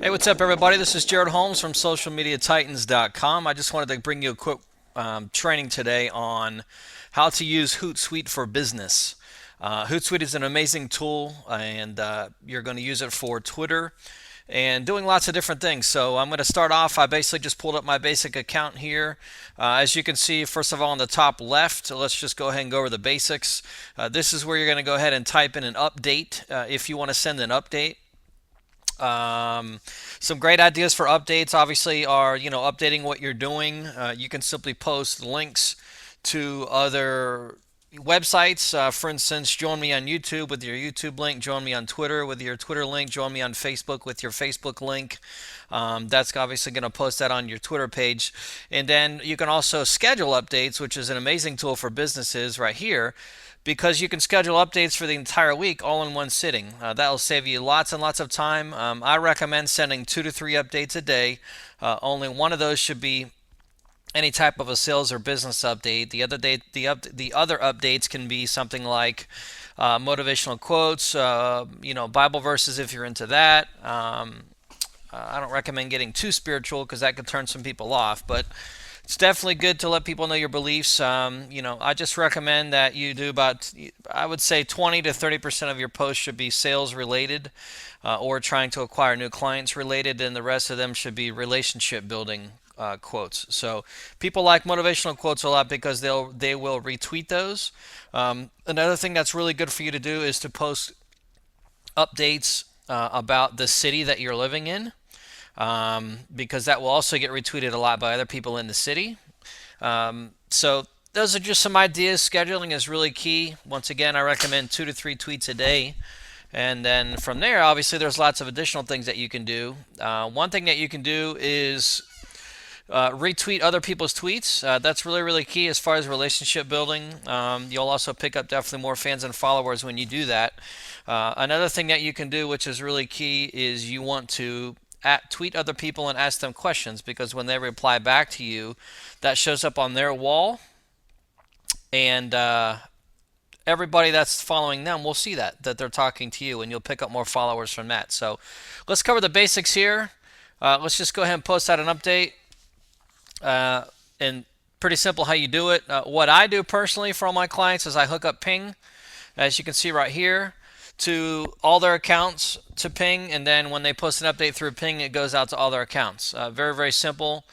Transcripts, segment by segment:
Hey, what's up, everybody? This is Jared Holmes from SocialMediaTitans.com. I just wanted to bring you a quick training today on how to use Hootsuite for business. Hootsuite is an amazing tool, and you're going to use it for Twitter and doing lots of different things. So I'm going to start off. I basically just pulled up my basic account here. As you can see, first of all, on the top left, let's just go ahead and go over the basics. This is where you're going to go ahead and type in an update if you want to send an update. Some great ideas for updates obviously are, updating what you're doing. You can simply post links to other websites. For instance, join me on YouTube with your YouTube link, join me on Twitter with your Twitter link, join me on Facebook with your Facebook link. That's obviously going to post that on your Twitter page. And then you can also schedule updates, which is an amazing tool for businesses right here, because you can schedule updates for the entire week all in one sitting. That'll save you lots and lots of time. I recommend sending 2 to 3 updates a day. Only one of those should be any type of a sales or business update. The other updates can be something like motivational quotes, Bible verses if you're into that. I don't recommend getting too spiritual because that could turn some people off, but it's definitely good to let people know your beliefs. I just recommend that you do about, I would say 20 to 30% of your posts should be sales related or trying to acquire new clients related, and the rest of them should be relationship building quotes. So people like motivational quotes a lot because they will retweet those. Another thing that's really good for you to do is to post updates about the city that you're living in, because that will also get retweeted a lot by other people in the city. So those are just some ideas. Scheduling is really key. Once again, I recommend 2 to 3 tweets a day. And then from there, obviously, there's lots of additional things that you can do. One thing that you can do is retweet other people's tweets. That's really, really key as far as relationship building. You'll also pick up definitely more fans and followers when you do that. Another thing that you can do, which is really key, is you want to tweet other people and ask them questions, because when they reply back to you, that shows up on their wall, and everybody that's following them will see that they're talking to you, and you'll pick up more followers from that. So let's cover the basics here. Let's just go ahead and post out an update. And pretty simple how you do it. What I do personally for all my clients is I hook up Ping, as you can see right here, to all their accounts to Ping, and then when they post an update through Ping, it goes out to all their accounts. Very, very simple.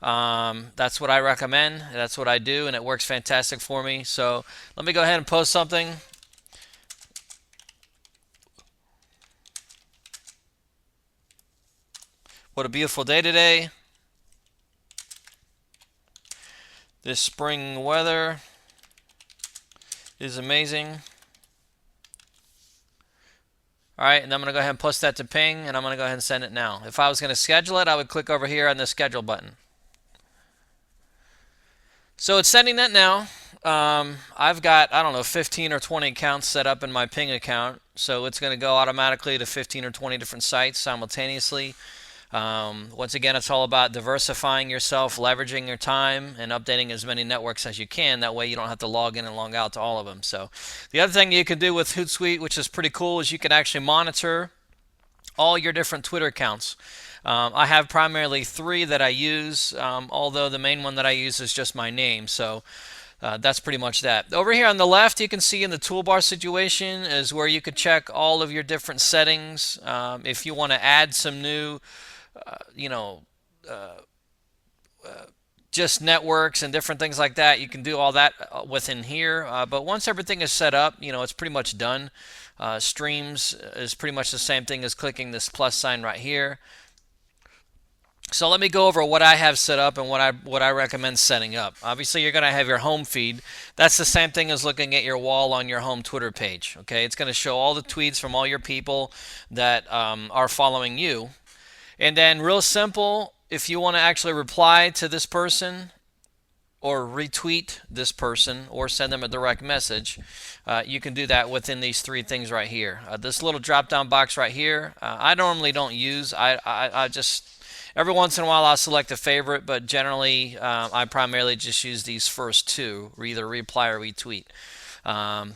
That's what I recommend. That's what I do, and it works fantastic for me. So let me go ahead and post something. What a beautiful day today. This spring weather is amazing. All right, and I'm going to go ahead and post that to Ping, and I'm going to go ahead and send it now. If I was going to schedule it, I would click over here on the schedule button. So it's sending that now. I've got, I don't know, 15 or 20 accounts set up in my Ping account, so it's going to go automatically to 15 or 20 different sites simultaneously. Once again, it's all about diversifying yourself, leveraging your time, and updating as many networks as you can. That way you don't have to log in and log out to all of them. So the other thing you can do with Hootsuite, which is pretty cool, is you can actually monitor all your different Twitter accounts. I have primarily 3 that I use, although the main one that I use is just my name. So that's pretty much that. Over here on the left, you can see in the toolbar situation is where you could check all of your different settings. If you want to add some new just networks and different things like that, you can do all that within here. But once everything is set up, it's pretty much done. Streams is pretty much the same thing as clicking this plus sign right here. So let me go over what I have set up and what I recommend setting up. Obviously, you're going to have your home feed. That's the same thing as looking at your wall on your home Twitter page. Okay, it's going to show all the tweets from all your people that are following you. And then real simple, if you want to actually reply to this person or retweet this person or send them a direct message, you can do that within these 3 things right here. This little drop down box right here, I normally don't use. I just, every once in a while I'll select a favorite, but generally I primarily just use these first 2, either reply or retweet.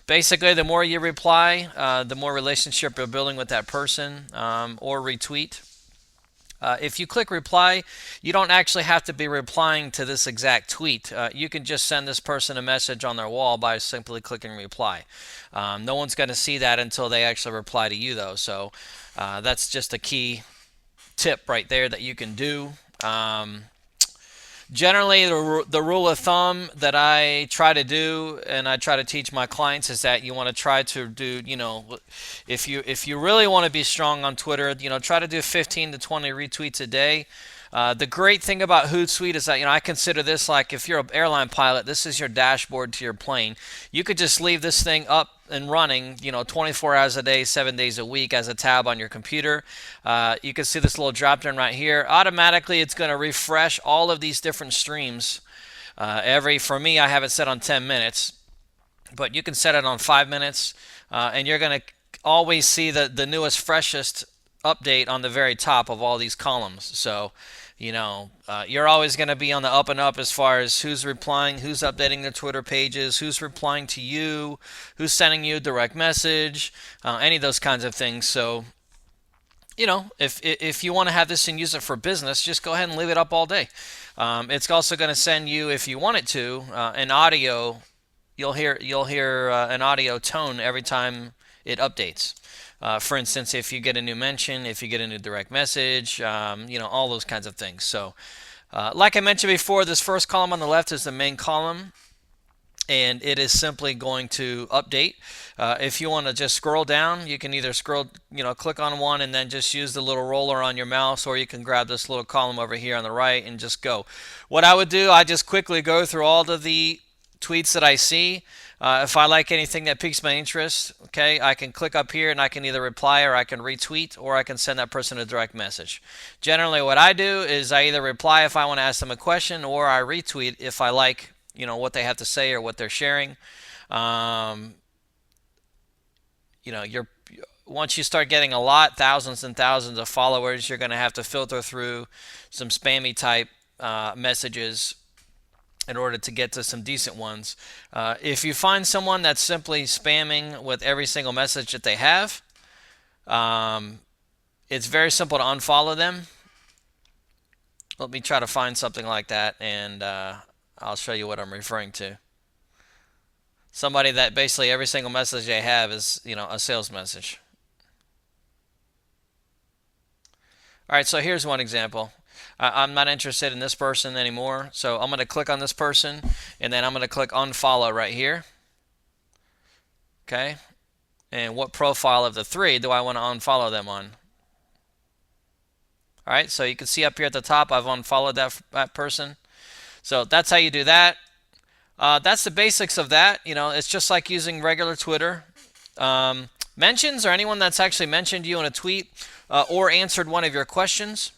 Basically, the more you reply, the more relationship you're building with that person, or retweet. If you click reply, you don't actually have to be replying to this exact tweet. You can just send this person a message on their wall by simply clicking reply. No one's going to see that until they actually reply to you, though. So that's just a key tip right there that you can do. Generally, the rule of thumb that I try to do and I try to teach my clients is that you want to try to do, if you really want to be strong on Twitter, try to do 15 to 20 retweets a day. The great thing about Hootsuite is that, I consider this like if you're an airline pilot, this is your dashboard to your plane. You could just leave this thing up and running, 24 hours a day, 7 days a week as a tab on your computer. You can see this little drop down right here. Automatically, it's going to refresh all of these different streams. For me, I have it set on 10 minutes, but you can set it on 5 minutes, and you're going to always see the newest, freshest update on the very top of all these columns. So, you're always going to be on the up and up as far as who's replying, who's updating their Twitter pages, who's replying to you, who's sending you a direct message, any of those kinds of things. So, if you want to have this and use it for business, just go ahead and leave it up all day. It's also going to send you, if you want it to, an audio. You'll hear an audio tone every time it updates. For instance, if you get a new mention, if you get a new direct message, all those kinds of things. So, like I mentioned before, this first column on the left is the main column, and it is simply going to update. If you want to just scroll down, you can either click on one and then just use the little roller on your mouse, or you can grab this little column over here on the right and just go. What I would do, I just quickly go through all of the tweets that I see. If I like anything that piques my interest, okay, I can click up here and I can either reply or I can retweet or I can send that person a direct message. Generally, what I do is I either reply if I want to ask them a question, or I retweet if I like, what they have to say or what they're sharing. Once you start getting a lot, thousands and thousands of followers, you're going to have to filter through some spammy type messages in order to get to some decent ones. If you find someone that's simply spamming with every single message that they have, it's very simple to unfollow them. Let me try to find something like that, and I'll show you what I'm referring to. Somebody that basically every single message they have is, a sales message. All right, so here's one example. I'm not interested in this person anymore, so I'm going to click on this person, and then I'm going to click unfollow right here. Okay, and what profile of the three do I want to unfollow them on? All right, so you can see up here at the top, I've unfollowed that person. So that's how you do that. That's the basics of that. It's just like using regular Twitter. Mentions, or anyone that's actually mentioned you in a tweet or answered one of your questions.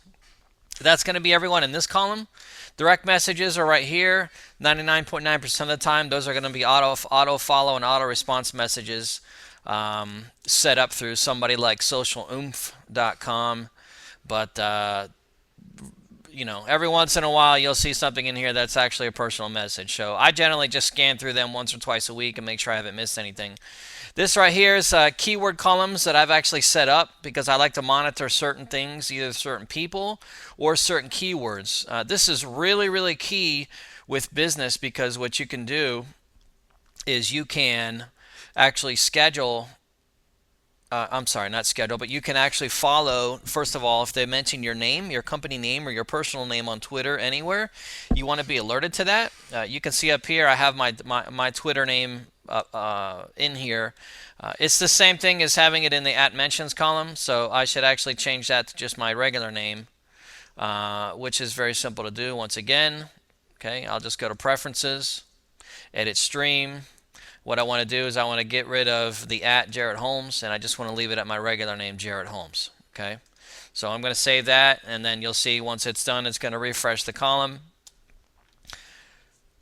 That's going to be everyone in this column. Direct messages are right here. 99.9% of the time, those are going to be auto follow and auto response messages set up through somebody like socialoomph.com. But every once in a while you'll see something in here that's actually a personal message. So I generally just scan through them once or twice a week and make sure I haven't missed anything. This right here is keyword columns that I've actually set up because I like to monitor certain things, either certain people or certain keywords. This is really, really key with business, because what you can do is you can actually schedule I'm sorry, not schedule, but you can actually follow, first of all, if they mention your name, your company name, or your personal name on Twitter anywhere, you want to be alerted to that. You can see up here I have my Twitter name in here. It's the same thing as having it in the @mentions column, so I should actually change that to just my regular name, which is very simple to do. Once again, okay, I'll just go to Preferences, Edit Stream. What I want to do is I want to get rid of the @Jarrett Holmes, and I just want to leave it at my regular name, Jarrett Holmes. Okay, so I'm going to save that, and then you'll see once it's done, it's going to refresh the column.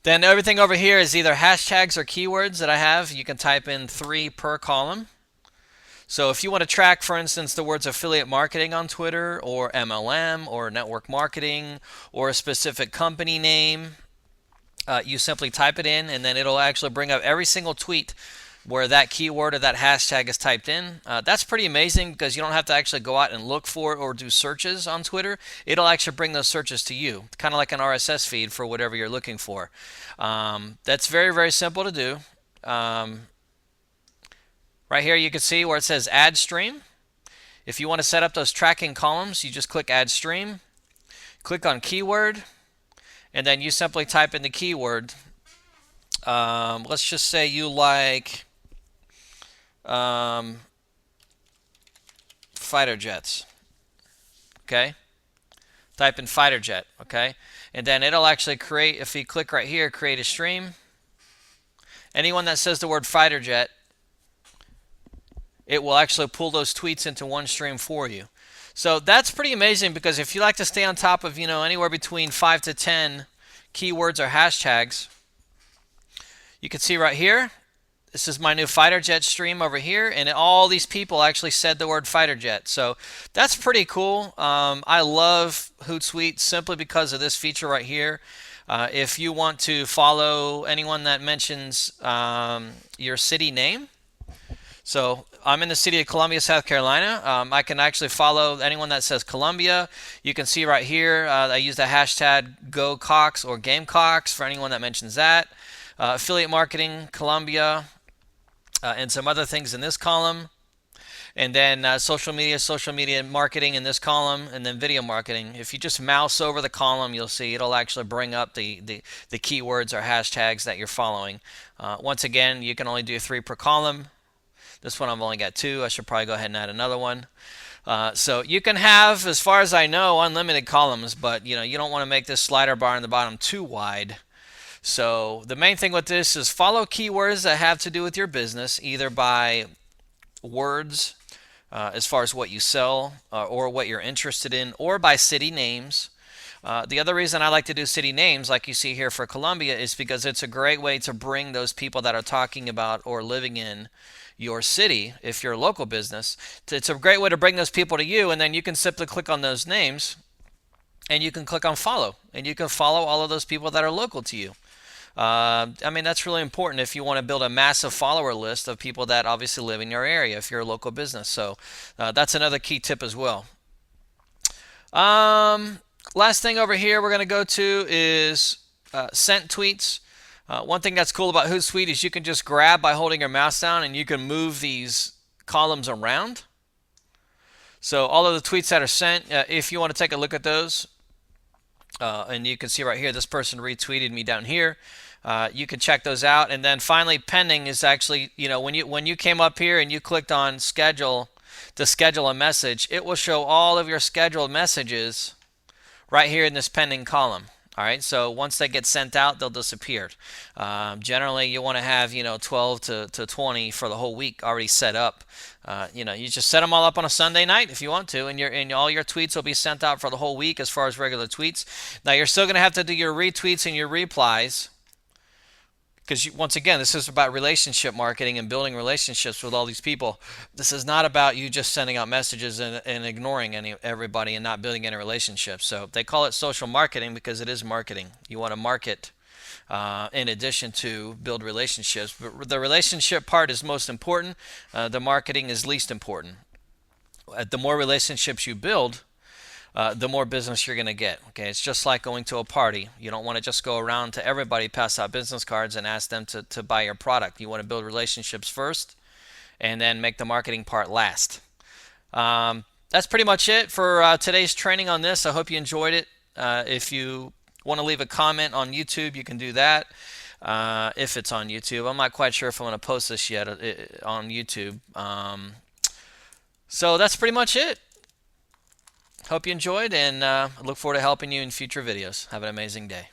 Then everything over here is either hashtags or keywords that I have. You can type in 3 per column. So if you want to track, for instance, the words affiliate marketing on Twitter, or MLM, or network marketing, or a specific company name, you simply type it in, and then it'll actually bring up every single tweet where that keyword or that hashtag is typed in. That's pretty amazing because you don't have to actually go out and look for it or do searches on Twitter. It'll actually bring those searches to you, kind of like an RSS feed for whatever you're looking for. That's very, very simple to do. Right here you can see where it says add stream. If you want to set up those tracking columns, you just click add stream, click on keyword, and then you simply type in the keyword. Let's just say you like fighter jets. Okay, type in fighter jet. Okay, and then it'll actually create, if you click right here, create a stream. Anyone that says the word fighter jet, it will actually pull those tweets into one stream for you. So that's pretty amazing, because if you like to stay on top of, anywhere between 5 to 10 keywords or hashtags, you can see right here, this is my new fighter jet stream over here, and all these people actually said the word fighter jet. So that's pretty cool. I love Hootsuite simply because of this feature right here. If you want to follow anyone that mentions your city name, so I'm in the city of Columbia, South Carolina. I can actually follow anyone that says Columbia. You can see right here, I use the hashtag GoCox or Gamecocks for anyone that mentions that. Affiliate marketing, Columbia, and some other things in this column. And then social media marketing in this column, and then video marketing. If you just mouse over the column, you'll see it'll actually bring up the keywords or hashtags that you're following. Once again, you can only do 3 per column. This one I've only got 2. I should probably go ahead and add another one. So you can have, as far as I know, unlimited columns, but you don't want to make this slider bar in the bottom too wide. So the main thing with this is follow keywords that have to do with your business, either by words, as far as what you sell or what you're interested in, or by city names. The other reason I like to do city names, like you see here for Columbia, is because it's a great way to bring those people that are talking about or living in your city, if you're a local business. It's a great way to bring those people to you, and then you can simply click on those names and you can click on follow, and you can follow all of those people that are local to you. That's really important if you want to build a massive follower list of people that obviously live in your area if you're a local business. So that's another key tip as well. Last thing over here we're going to go to is sent tweets. One thing that's cool about Hootsuite is you can just grab by holding your mouse down, and you can move these columns around. So all of the tweets that are sent, if you want to take a look at those, and you can see right here, this person retweeted me down here. You can check those out. And then finally, pending is actually, when you came up here and you clicked on schedule to schedule a message, it will show all of your scheduled messages right here in this pending column. All right, so once they get sent out, they'll disappear. Generally, you want to have 12 to 20 for the whole week already set up. You just set them all up on a Sunday night if you want to, and all your tweets will be sent out for the whole week as far as regular tweets. Now you're still going to have to do your retweets and your replies, because once again, this is about relationship marketing and building relationships with all these people. This is not about you just sending out messages and ignoring everybody and not building any relationships. So they call it social marketing because it is marketing. You want to market in addition to build relationships. But the relationship part is most important. The marketing is least important. The more relationships you build, the more business you're going to get. Okay, it's just like going to a party. You don't want to just go around to everybody, pass out business cards, and ask them to buy your product. You want to build relationships first, and then make the marketing part last. That's pretty much it for today's training on this. I hope you enjoyed it. If you want to leave a comment on YouTube, you can do that. If it's on YouTube, I'm not quite sure if I'm going to post this yet on YouTube. So that's pretty much it. Hope you enjoyed, and look forward to helping you in future videos. Have an amazing day.